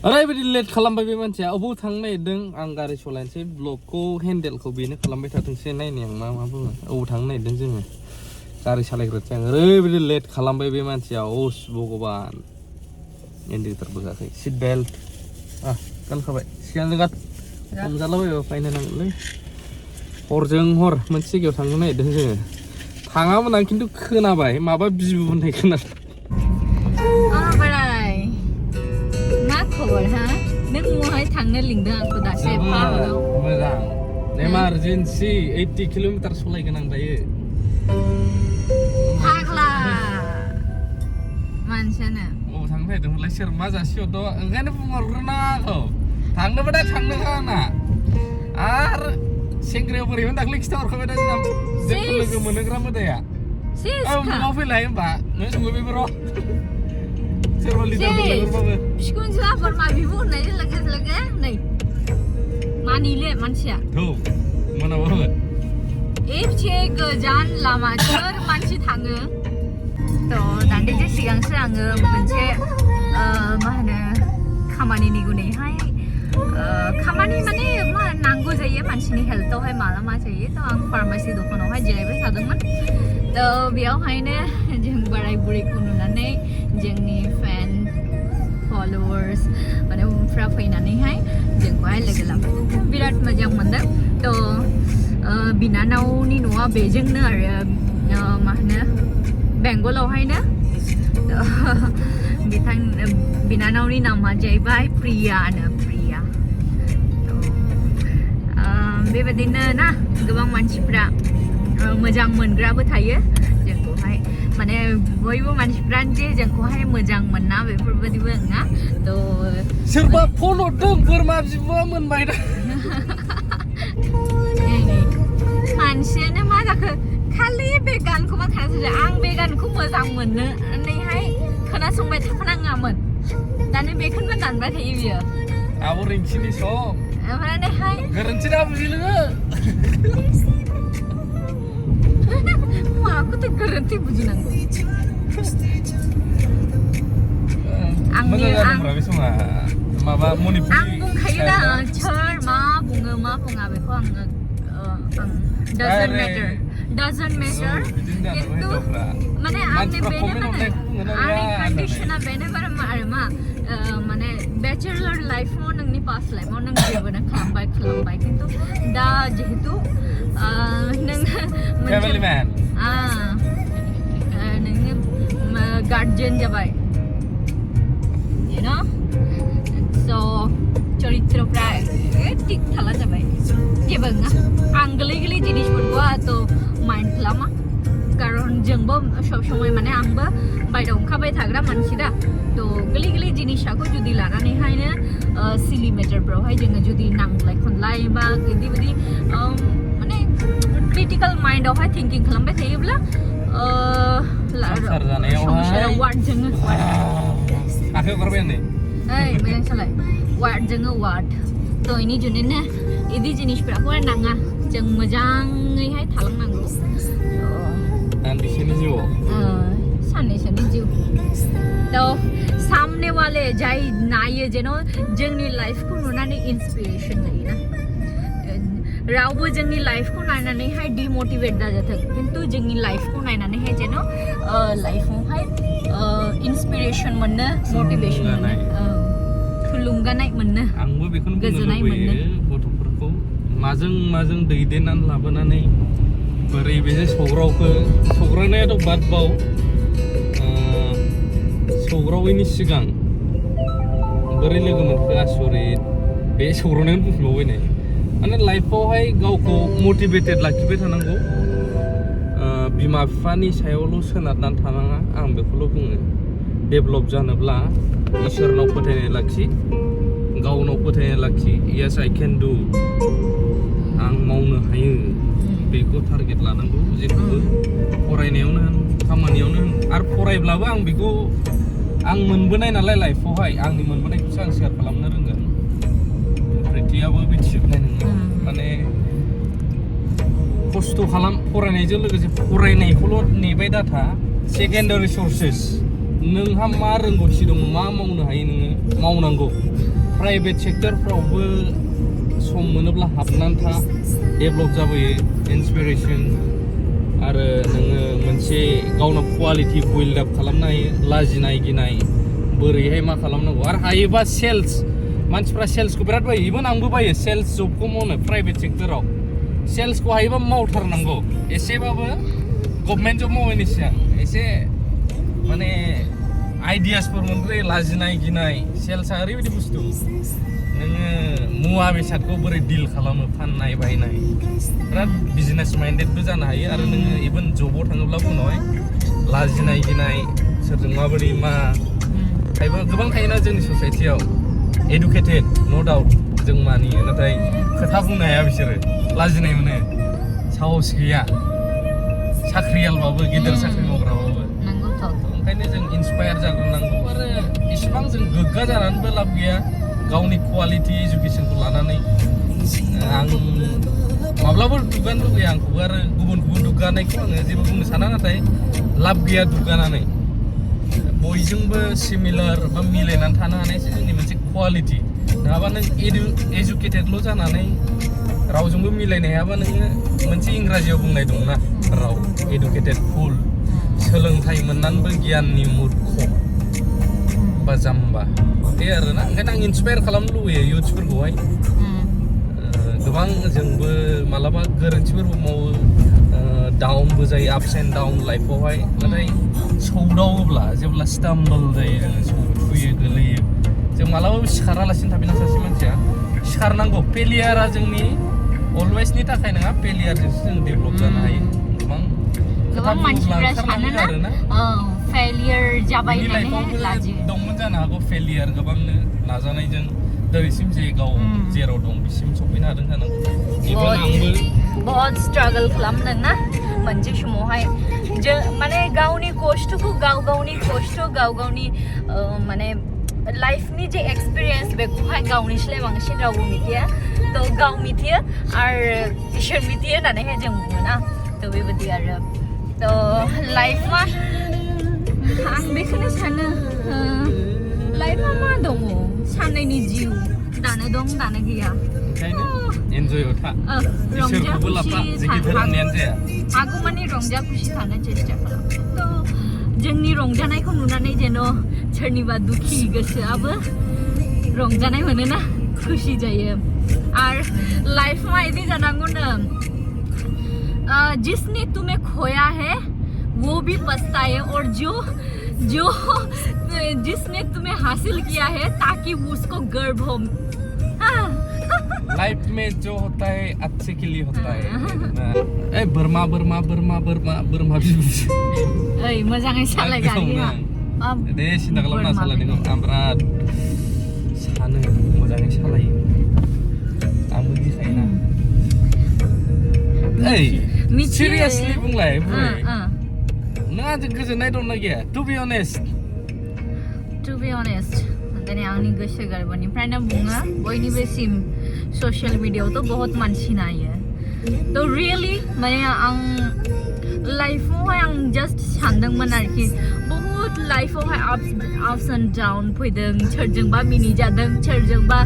ओरैबायदि लेट खालामबाय बे मानसिया अबाव थांनो नागिरदों आं गारि सलायनोसै ब्लगखौ हेन्डेलखौ बेनो खालामबाय थाथोंसै नायनि आं मा बुङो अबाव थांनो नागिरदों जोङो गारि सालायग्रासै आं ओरैबायदि लेट खालामबाय बे मानसिया अस भगबान इन्डिकेटरबो होआखै सिट बेल्ट गानखाबाय सिगांनो गान हमजालाबायबा फाइन होनांगोनलै हरजों हर मोनसे जायगायाव थांनो नागिरदों जोङो थाङामोन आं खिन्थु खोनाबाय माबा बिबु होननाय खोनादों मा खबर हा नों महाय थांनो लिंदों आंखौ दासो एफा हराव मोजां इमारजेन्सि 80 किल'मिटार सलायगोन आं दायो फाग्ला मानसियानो अबाव थांनो नागिरदोंमोनलाय सोर मा जासिहरदो ओंखायनो बुंहरग्रोनांगौ थांनोबाथाय थांनोखा आंना आरो सेंग्रायाव बोरैमोन दाख्लै खिथाहरखाबाय दा जोंखौ लोगो मोनहोग्रा मोदाया न'आव फैलाय होमबा नों सङो बेफोराव सोरबा लिदारफोर लेंहरबाबो बिखुनजोआ बोरमा बिबु होननायजों लोगो नै मानिले मानसिया थौ मोनाबाबो एसे गोजान लामा सोर मानसि थाङो थ' दान्दिसे सिगांसो आङो मोनसे मा होनो खामानिनि गुनैहाय खामानि माने मा नांगौ जायो मानसिनि हेल्थआवहाय माला मा जायो थ' आं फार्मासि दखानावहाय जिरायबाय थादोंमोन थ' बेयावहायनो जों बोराय बुरैखौ नुनानै जोंनि फेन फलोवार्स माने उनफ्रा फैनानैहाय जोंखौहाय लोगो लाफैदों बिराद मोजां मोनदों थ' बिनानावनि न'आ बेजोंनो आरो मा होनो बेंगलावहायनो बिथां बिनानावनि नामा जाहैबाय प्रियानो प्रिया बेबायदिनो ना गोबां मानसिफ्रा मोजां मोनग्राबो थायो जोंखौहाय माने बयबो मानसिफ्रानो जे जोंखौहाय मोजां मोना बेफोरबायदिबो नङा थ' सोरबा फन हरदों बोरमा बिबुआ मोनबाय दा मानसियानो मा जाखो खालि बे गानखौबो खोनासंदो आं बे गानखौ मोजां मोनो होननानैहाय खोनासंबाय थाखानाङामोन दानो बेखौनो दानबाय थायो बियो आब' रिंसिनि सं ओमफ्रायहाय गोरोन्थि दा बुजि लोङो माखौथो गोरोन्थि बुजिनांगौ माबा मणिपुरि आं बुंखायो दा सोर मा बुङो मा बुङा बेखौ आङो doesn't matter किन्तु माने आंनि कन्डिशना बेनो आरो मा माने बेचलर लाइफआव नोंनि पास्ट लाइफआव नों जेबोनो खालामबाय किन्तु दा जिहेतु नों फैमिलि मैन नोङो गार्जियन जाबाय you know so चरित्रफ्रा थिग थाला जाबाय जेबो नङा आं गोरलै गोरलै जिनिसफोरखौ थ' माइन्ड खालामा कारन जोंबो सब समय माने आंबो बायहेरायाव ओंखारबाय थाग्रा मानसि दा थ' गोरलै गोरलै जिनिसखौ जुदि लानानैहायनो सिलि मेटारफ्रावहाय जोङो जुदि नांलाय खनलाय बा बिदि माने क्रिटिकेल माइन्डआवहाय थिंकिं खालामबाय थायोब्ला संसार जानायावहाय वार्ड जोङो आखाइ हरबाय आं नै ओइ मोजां सालाय वार्ड जोङो वार्ड थ' इनि जुनैनो इदि जिनिसफोरखौ नाङा जों मोजाङैहाय थालांनांगौ सानैसोनि जिउआव सानैसोनि जिउ थ' सामने वाले जाय नायो जेन' जोंनि लाइफखौ नुनानै इन्सपिरेसन जायोना रावबो जोंनि लाइफखौ नायनानैहाय डिमटिवेट दाजाथों खिन्थु जोंनि लाइफखौ नायनानैहाय जेन' लाइफआवहाय इन्सपिरेसन मोनो मटिभेसन मोनो थुलुंगानाय मोनो आंबो बेखौनो गोजोननाय मोनो गथ'फोरखौ माजों दैदेननानै लाबोनानै बोरै बेजों सौग्रावनायाथ' बाद बाव सौग्रावैनि सिगां बोरै लोगो मोनखो आसरित बे सौग्रावनायानो बुंफिनबावबाय नै माने लाइफआवहाय गावखौ मटिभेटेड लाखिबाय थानांगौ बिमा बिफानि सायावल' सोनारनानै थानाङा आं बेखौल' बुङो डेभेलप जानोब्ला इसोरनाव फोथायनाय लाखि गावनाव फोथायनाय लाखि येस आइ केन डु आं मावनो हायो बेखौ टारगेट लानांगौ जेखौबो फरायनायावनो होन खामानियावनो होन आरो फरायब्लाबो आं बेखौ आं मोनबोनाय नालाय लाइफआवहाय आंनि मोनबोनायखौसो आं शेयार खालामनो रोंगोन प्रिथियाबो मिथिजोबनाय नङा माने खस्थ' खालाम फरायनायजों लोगोसे फरायनायखौल' नेबाय दाथा सेकेन्डारि सर्सेस नोंहा मा रोंगौथि दङ मा मावनो हायो नोङो मावनांगौ प्राइभेट सेक्टरफ्रावबो सम मोनोब्ला हाबनानै था डेभेलप जाबोयो इन्सपिरेसन आरो नोङो मोनसे गावनो क्वालिटि बिल्ड आप खालामनो हायो लाजिनाय गिनाय बोरैहाय मा खालामनांगौ आरो हायोबा सेल्स मानसिफ्रा सेल्सखौ बिराद बायो इभन आंबो बायो सेल्स जबखौ मावनो प्राइभेट सेक्टराव सेल्सखौ हायोबा मावथारनांगौ एसेबाबो गभर्नमेन्ट जब मावैनि सिगां एसे माने आइडियासफोर मोनग्रोयो लाजिनाय गिनाय सेल्सआ ओरैबायदि बुस्थु नोङो मुवा बेसादखौ बोरै डिल खालामो फाननाय बायनाय बिराद बिजनेस माइन्डेडबो जानो हायो आरो नोङो इभन जबाव थाङोब्लाबो उनावहाय लाजिनाय गिनाय सोरजों माबोरै मा खायबा गोबां थायोना जोंनि ससाइटियाव एडुकेटेड न' डाउट जों मानियो नाथाय खोथा बुंनो हाया बिसोरो लाजिनाय मोनो साहस गैया साख्रियालबाबो गिदिर साख्रि मावग्राबाबो ओंखायनो जों इन्सपायार जाग्रोनांगौ आरो इसिबां जों गोग्गा जानानैबो लाब गैया गावनि क्वालिटि इडुकेसनखौ लानानै आं माब्लाबो दुगानो लुगैया आंखौबो आरो गुबुनखौबो दुगानायखौ आङो जेबो बुंनो साना नाथाय लाब गैया दुगानानै बयजोंबो सिमिलार बा मिलायनानै थानो हानायसो जोंनि मोनसे क्वालिटि नङाबा नों एजुकेटेडल' जानानै रावजोंबो मिलायनो हायाबा नोङो मोनसे इंराजियाव बुंनाय दंना राव एडुकेटेड फुल सोलोंथाइ मोननानैबो गियाननि मुर्ख बा जाम्बा बे आरोना ओंखायनो आं इन्सपायार खालामनो लुबैयो इयुथ्सफोरखौहाय गोबां जोंबो मालाबा गोरोन्थिफोरबो मावो डाउनबो जायो आपस एन्ड डाउन लाइफआवहाय नाथाय सौदावोब्ला जेब्ला स्टाम्बल जायो जोङो सौथुयो गोलैयो जों मालाबाबो सिखारालासिनो थाफिना सासे मानसिया सिखारनांगौ फेलियारा जोंनि अलवेजनि थाखाय नङा फेलियारजोंसो जों डेभेलप जानो हायो गोबां मानसिफ्रा सानोना फेलियर जाबाय होननानै लाजियो दंमोन जानो हागौ फेलियार गोबांनो नाजानायजों दिनैसिम जे गाव जेराव दं बिसिम सफैनो हादों जानांगौ इभन आंबो बहुत स्ट्रागल खालामदोंना मोनसे समावहाय माने गावनि खस्थ'खौ गावनि माने लाइफनि जे एक्सपिरियेन्स बेखौहाय गावनिस्लाय बांसिन रावबो मिथिया थ' गाव मिथियो आरो इसोर मिथियो होननानैहाय जों बुङोना थ' बेबायदि आरो थ' लाइफआ आं बेखौनो सानो लाइफआ मा दङ सानैनि जिउ दानो दं दानो गैया ओंखायनो एन्जयआव था इसोरखौबो लाफा जेखि धोरोमनियानो जाया हागौमानि रंजा खुसि थानो चेष्टा खालाम थ' जोंनि रंजानायखौ नुनानै जेन' सोरनिबा दुखि गोसोआबो रंजानाय मोनोना खुसि जायो आरो लाइफआ इदि जानांगौनो जिसने तुम्हें खोया है वो भी पछताए और जो जिसने तुम्हें हासिल किया है ताकि उसको गर्व हो लाइफ में जो होता है अच्छे के लिए होता है ए बोरमा ओइ मोजाङै सालाय गारिया दे सिन्था खालामना सालायदों आं बिराद सानो मोजाङै सालायो आंबो गिखायोना ओइ सिरियासलि बुंलाय नों आंजों गोजोननाय दंना गैया टु बि अनेस्ट दिनै आंनि गोसो गोरबोनिफ्रायनो बुङो बयनिबोसिम ससियेल मिडियाआवथ' बहुत मानसि नायो थ' रियेलि माने आं लाइफआवहाय आं जास्ट सानदोंमोन आरोखि बहुत लाइफआवहाय आपस एन्ड डाउन फैदों सोरजोंबा मिनिजादों सोरजोंबा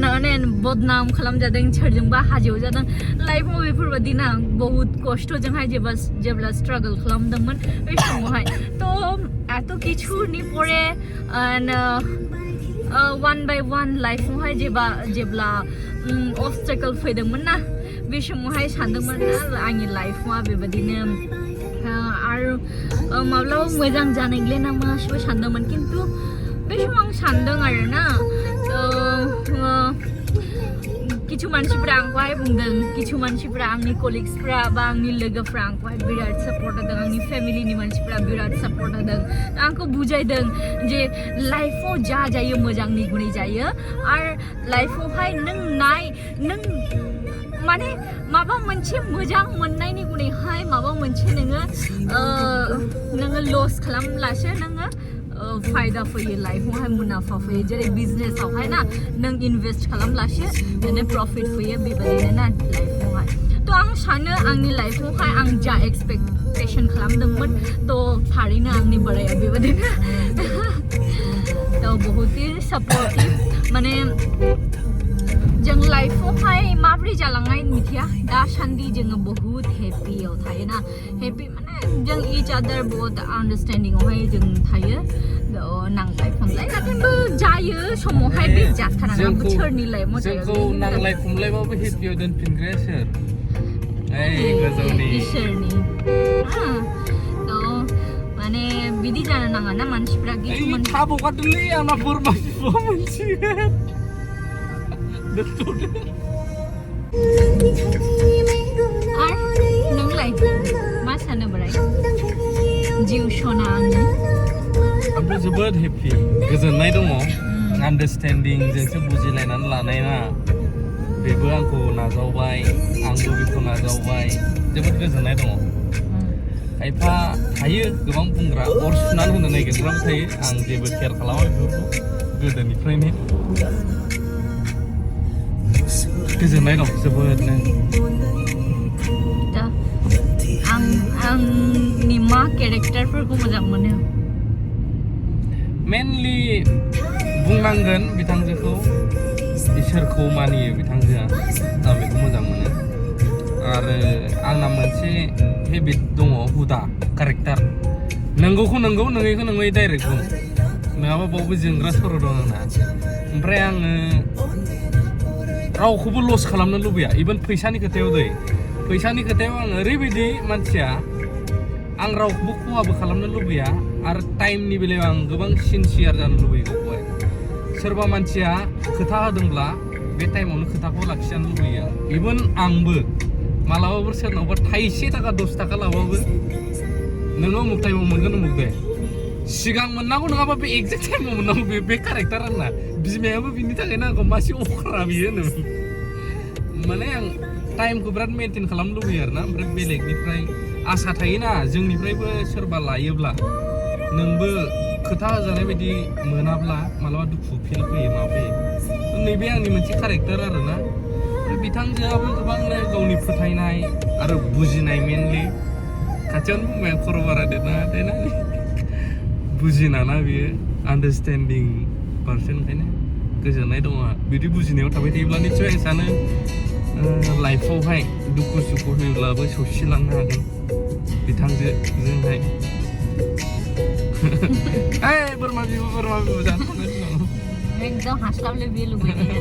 माने बदनाम खालामजादों सोरजोंबा हाजोआव जादों लाइफआव बेफोरबायदि ना बहुत खस्थ'जोंहाय जेब्ला स्ट्रागल खालामदोंमोन बे समावहाय थ' এত কিছুনি পরে ওয়ান বাই ওয়ান लाइफआवहाय जेब्ला obstacle फैदोंमोन ना बे समावहाय सानदोंमोन आंनि लाइफआ बेबायदिनो आरो माब्लाबा मोजां जानायले नामा सानदोंमोन खिन्थु बे समाव आं सानदों आरोना কিছু मानसिफ्रा आंखौहाय बुंदों কিছু मानसिफ्रा आंनि कलिग्सफ्रा बा आंनि लोगोफ्रा आंखौहाय बिराद सापर्ट होदों आंनि फेमिलिनि मानसिफ्रा बिराद सापर्ट होदों आंखौ बुजायदों जे लाइफआव जा जायो मोजांनि गुनै जायो आरो लाइफआवहाय नों माने माबा मोनसे मोजां मोननायनि गुनैहाय माबा मोनसे नोङो लस खालामब्लासो नोङो फायदा फैयो लाइफआवहाय मुलाम्फा फैयो जेरै बिजनेसावहाय ना नों इनभेस्ट खालामब्लासो नोंनो प्रफिट फैयो बेबायदिनो ना लाइफआवहाय थ' आं सानो आंनि लाइफआवहाय आं जा एक्सपेक्टेसन खालामदोंमोन थ' थारैनो आंनि बोराया बेबायदिनो थ' बहुतै सापर्टिभ माने जों लाइफआवहाय माब्रै जालांनाय मिथिया दासान्दि जोङो बहुत हेपियाव थायो ना हेपि माने जों इच आदार बहुत आन्डारस्टेन्डिंआवहाय जों थायो नांलाय खमलाय नाथायबो जायो समावहाय बे जाथारनाङा बोथोरनि लाइफआव जायो जोंखौ नांलाय खमलायबाबो हेपियाव दोनफिनग्राया सोर गोजौनि इसोरनि माने बिदि जानो नाङा ना मानसिफ्रा गिथुमोन थाबोगादोंलै आंना बोरमा बिबो मोनसिगोन आरो नोंलाय मा सानो बोराय जिउ सना आङो आंबो जोबोद हेपि गोजोननाय दङ आन्डारस्टेन्डिं जोंसो बुजिलायनानै लानाय ना बेबो आंखौ नाजावबाय आंबो बेखौ नाजावबाय जोबोद गोजोननाय दङ खायफा थायो गोबां बुंग्रा अर सुनानै होनो नागिरग्राबो थायो आं जेबो केयार खालामा बेफोरखौ गोदोनिफ्रायनो गोजोननाय दं जोबोदनो दा आंनि मा केरेक्टारफोरखौ मोजां मोनो मेनलि बुंनांगोन बिथांजोखौ इसोरखौ मानियो बिथांजोआ आं बेखौ मोजां मोनो आरो आंना मोनसे हेबिट दङ हुदा कारेक्टार नंगौखौ नंगौ नङैखौ नङै डाइरेक्ट बुं नङाबा बावबो जोंग्रा सर' दं आंना ओमफ्राय आङो रावखौबो लस खालामनो लुबैया इभेन फैसानि खोथायाव दै फैसानि खोथायाव आं ओरैबायदि मानसिया आं रावखौबो खहाबो खालामनो लुबैया आरो टाइमनि बेलायाव आं गोबां सिनसियार जानो लुबैयो गावखौहाय सोरबा मानसिया खोथा होदोंब्ला बे टाइमावनो खोथाखौ लाखिजानो लुबैयो इभेन आंबो मालाबाबो सोरनावबा थाइसे थाखा 10 थाखा लाबाबो नोङो अमुक टाइमाव मोनगोन अमुक दे सिगां मोननांगौ नङाबा बे एक्जेक्ट टाइमाव मोननांगौ बे कारेक्टार आंना बिमायाबो बिनि थाखायनो आंखौ मासे अख्रा बियो होनो माने आं टाइमखौ बिराद मेनटेन खालामनो लुबैयो आरोना ओमफ्राय बेलेगनिफ्राय आसा थायोना जोंनिफ्राय सोरबा लायोब्ला नोंबो खोथा होजानाय बायदि मोनाब्ला मालाबा दुखु फिल फैयो मा फैयो नैबे आंनि मोनसे कारेक्टार आरोना बिथांजोआबो गोबांनो गावनि फोथायनाय आरो बुजिनाय मेनलि खाथियावनो बुंबाय खर' बारा देरना बुजिनाना बियो आन्डारस्टेन्डिं पारसन ओंखायनो गोजोननाय दङ बिदि बुजिनायाव थाबाय थायोब्ला निस्सय आं सानो लाइफआवहाय दुखु सुखु होयोब्लाबो सौसिलांनो हागोन बिथांजोंहाय बोरमा बिबु जानो एकदम हास्लाबले बे लुबैनाया